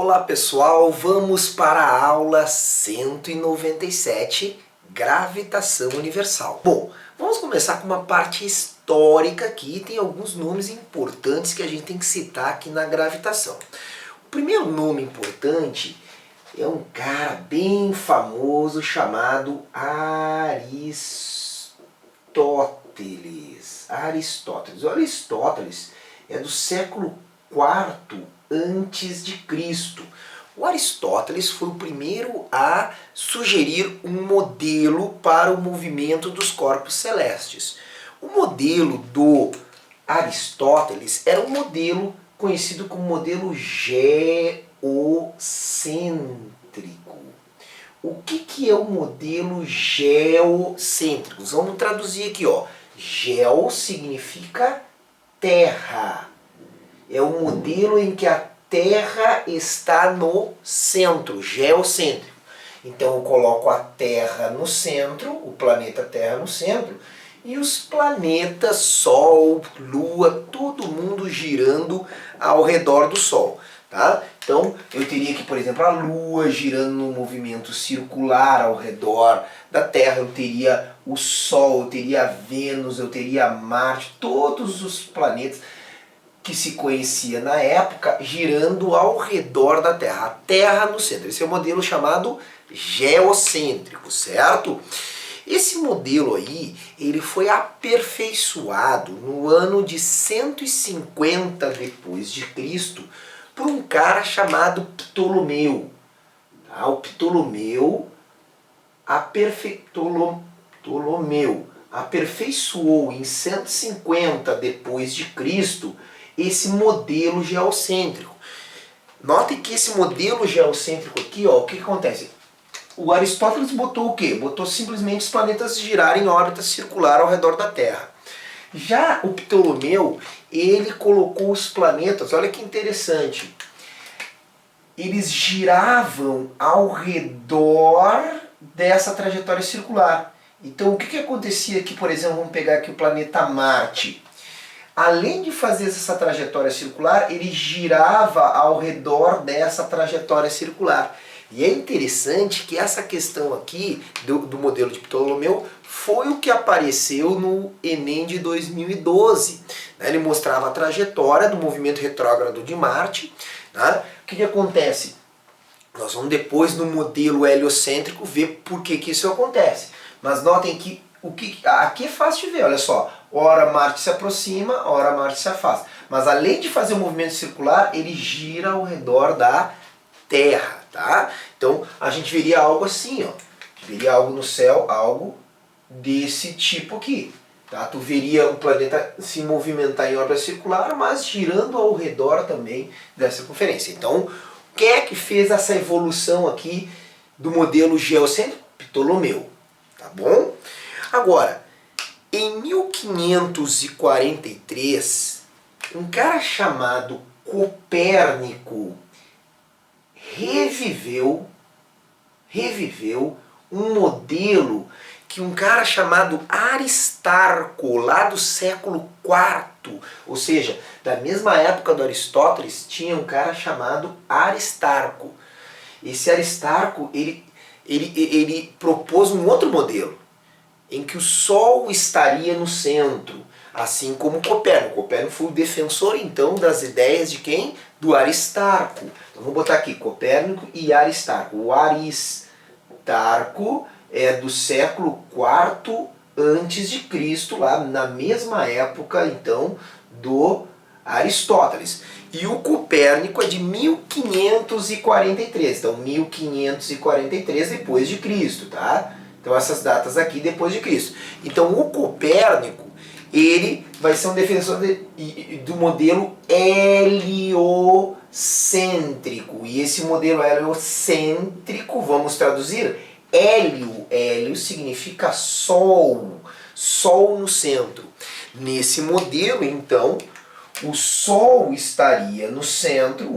Olá pessoal, vamos para a aula 197, Gravitação Universal. Bom, vamos começar com uma parte histórica aqui, tem alguns nomes importantes que a gente tem que citar aqui na gravitação. O primeiro nome importante é um cara bem famoso chamado Aristóteles. O Aristóteles é do século IV antes de Cristo. O Aristóteles foi o primeiro a sugerir um modelo para o movimento dos corpos celestes. O modelo do Aristóteles era um modelo conhecido como modelo geocêntrico. O que é o modelo geocêntrico? Vamos traduzir aqui, ó. Geo significa terra. É um modelo em que a Terra está no centro, geocêntrico. Então eu coloco a Terra no centro, o planeta Terra no centro, e os planetas, Sol, Lua, todo mundo girando ao redor do Sol. Tá? Então eu teria aqui, por exemplo, a Lua girando num movimento circular ao redor da Terra, eu teria o Sol, eu teria a Vênus, eu teria Marte, todos os planetas que se conhecia na época, girando ao redor da Terra. A Terra no centro. Esse é o modelo chamado geocêntrico, certo? Esse modelo aí, ele foi aperfeiçoado no ano de 150 depois de Cristo por um cara chamado Ptolomeu. Tá? O Ptolomeu aperfeiçoou em 150 depois de Cristo esse modelo geocêntrico. Notem que esse modelo geocêntrico aqui, ó, o que acontece? O Aristóteles botou o quê? Botou simplesmente os planetas girarem em órbita circular ao redor da Terra. Já o Ptolomeu, ele colocou os planetas, olha que interessante, eles giravam ao redor dessa trajetória circular. Então o que acontecia aqui, por exemplo, vamos pegar aqui o planeta Marte. Além de fazer essa trajetória circular, ele girava ao redor dessa trajetória circular. E é interessante que essa questão aqui do modelo de Ptolomeu foi o que apareceu no Enem de 2012. Ele mostrava a trajetória do movimento retrógrado de Marte. O que acontece? Nós vamos depois no modelo heliocêntrico ver por que isso acontece. Mas notem que aqui é fácil de ver, olha só. Ora Marte se aproxima, ora Marte se afasta. Mas além de fazer o movimento circular, ele gira ao redor da Terra. Tá? Então a gente veria algo assim, ó. Veria algo no céu, algo desse tipo aqui. Tá? Tu veria o planeta se movimentar em órbita circular, mas girando ao redor também dessa circunferência. Então, quem é que fez essa evolução aqui do modelo geocêntrico? Ptolomeu. Tá bom? Agora, em 1543, um cara chamado Copérnico reviveu um modelo que um cara chamado Aristarco, lá do século IV, ou seja, da mesma época do Aristóteles, tinha um cara chamado Aristarco. Esse Aristarco, ele propôs um outro modelo, em que o Sol estaria no centro, assim como Copérnico. Copérnico foi o defensor, então, das ideias de quem? Do Aristarco. Então vamos botar aqui, Copérnico e Aristarco. O Aristarco é do século IV antes de Cristo, lá na mesma época, então, do Aristóteles. E o Copérnico é de 1543, então 1543 depois de Cristo, tá? Então essas datas aqui depois de Cristo. Então o Copérnico, ele vai ser um defensor do modelo heliocêntrico. E esse modelo heliocêntrico, vamos traduzir, hélio significa Sol, Sol no centro. Nesse modelo, então, o Sol estaria no centro,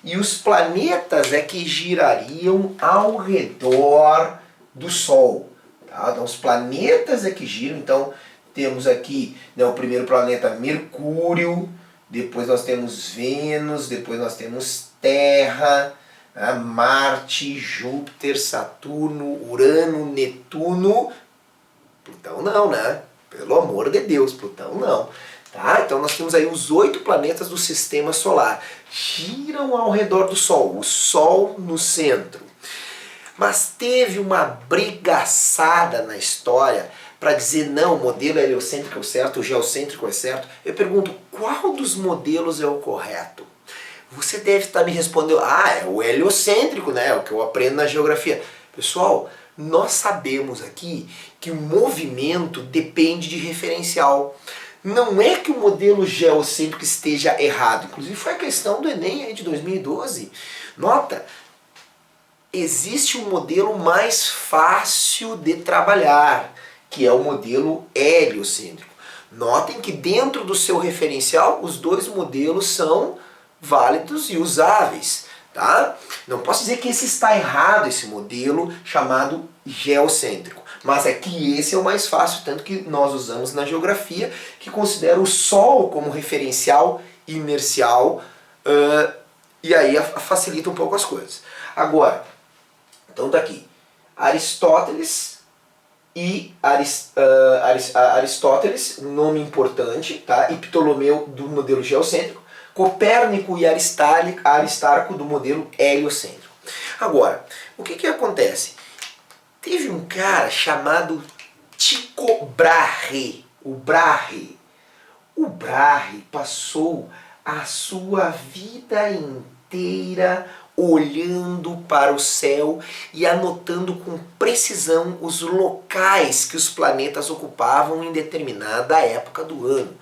e os planetas é que girariam ao redor do Sol. Tá? Então os planetas é que giram, então temos aqui, né, o primeiro planeta Mercúrio, depois nós temos Vênus, depois nós temos Terra, né, Marte, Júpiter, Saturno, Urano, Netuno. Plutão não, né? Pelo amor de Deus, Plutão não. Tá? Então nós temos aí os 8 planetas do Sistema Solar. Giram ao redor do Sol, o Sol no centro. Mas teve uma brigaçada na história para dizer não, o modelo heliocêntrico é o certo, o geocêntrico é certo. Eu pergunto, qual dos modelos é o correto? Você deve estar me respondendo, é o heliocêntrico, né? É o que eu aprendo na geografia. Pessoal, nós sabemos aqui que o movimento depende de referencial. Não é que o modelo geocêntrico esteja errado. Inclusive foi a questão do Enem aí de 2012. Nota, existe um modelo mais fácil de trabalhar, que é o modelo heliocêntrico. Notem que dentro do seu referencial, os dois modelos são válidos e usáveis. Tá? Não posso dizer que esse está errado, esse modelo chamado geocêntrico. Mas é que esse é o mais fácil, tanto que nós usamos na geografia, que considera o Sol como referencial inercial, e aí facilita um pouco as coisas. Agora, então tá aqui, Aristóteles e Aristóteles, um nome importante, tá? E Ptolomeu do modelo geocêntrico, Copérnico e Aristarco do modelo heliocêntrico. Agora, o que acontece? Teve um cara chamado Tycho Brahe. O Brahe passou a sua vida inteira olhando para o céu e anotando com precisão os locais que os planetas ocupavam em determinada época do ano.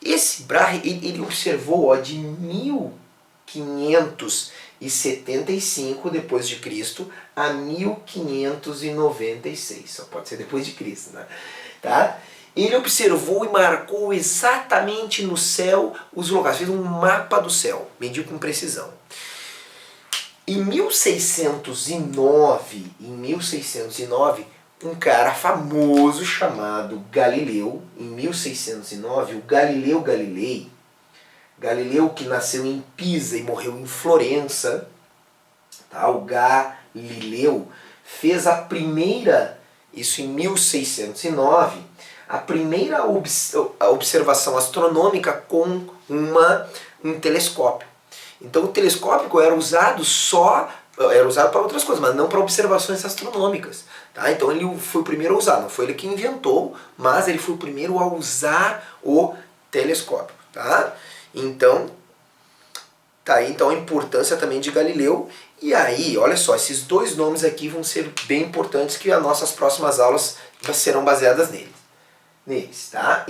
Esse Brahe, ele observou de 1575 depois de Cristo a 1596, só pode ser depois de Cristo, né? Tá? Ele observou e marcou exatamente no céu os locais, fez um mapa do céu, mediu com precisão. Em 1609, um cara famoso chamado Galileu, em 1609, o Galileu Galilei, Galileu que nasceu em Pisa e morreu em Florença, tá? O Galileu fez a primeira, isso em 1609, a primeira observação astronômica com um telescópio. Então o telescópio era usado para outras coisas, mas não para observações astronômicas. Tá? Então ele foi o primeiro a usar, não foi ele que inventou, mas ele foi o primeiro a usar o telescópio. Tá? Então, tá aí então a importância também de Galileu. E aí, olha só, esses dois nomes aqui vão ser bem importantes, que as nossas próximas aulas serão baseadas neles. Tá?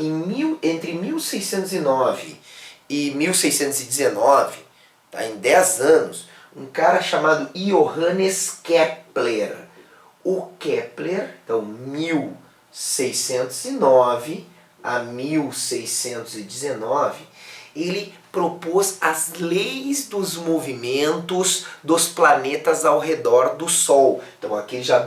Entre 1609 e 1619, tá? Em 10 anos, um cara chamado Johannes Kepler. O Kepler, então 1609 a 1619, ele propôs as leis dos movimentos dos planetas ao redor do Sol. Então aqui ele já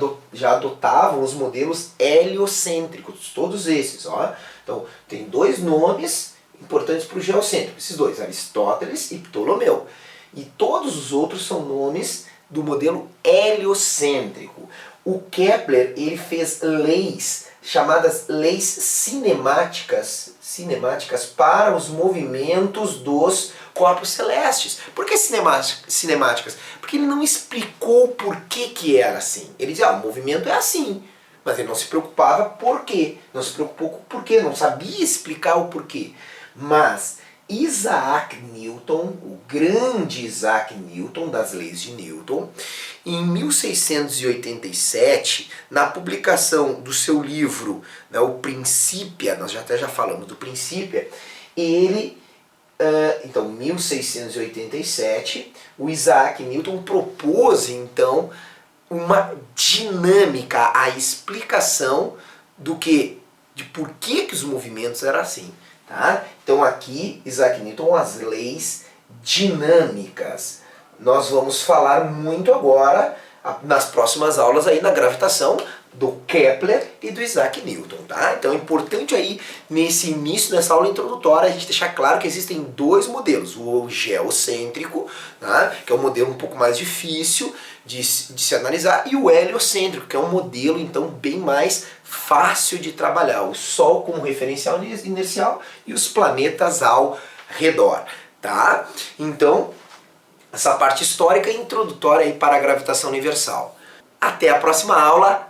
adotavam os modelos heliocêntricos, todos esses. Ó. Então tem dois nomes importantes para o geocêntrico, esses dois, Aristóteles e Ptolomeu. E todos os outros são nomes do modelo heliocêntrico. O Kepler, ele fez leis chamadas leis cinemáticas para os movimentos dos corpos celestes. Por que cinemáticas? Porque ele não explicou por que era assim. Ele dizia, o movimento é assim. Mas ele não se preocupava por quê. Não se preocupou com o porquê, não sabia explicar o porquê. Mas Isaac Newton, o grande Isaac Newton, das leis de Newton, em 1687, na publicação do seu livro, né, o Principia, nós já falamos do Principia, ele, então, em 1687, o Isaac Newton propôs, então, uma dinâmica, a explicação de por que os movimentos eram assim. Tá? Então aqui, Isaac Newton, as leis dinâmicas. Nós vamos falar muito agora, nas próximas aulas, aí na gravitação, do Kepler e do Isaac Newton, tá? Então é importante aí, nesse início dessa aula introdutória, a gente deixar claro que existem dois modelos. O geocêntrico, tá? Que é um modelo um pouco mais difícil de se analisar, e o heliocêntrico, que é um modelo, então, bem mais fácil de trabalhar. O Sol como referencial inercial e os planetas ao redor, tá? Então, essa parte histórica e introdutória aí para a gravitação universal. Até a próxima aula!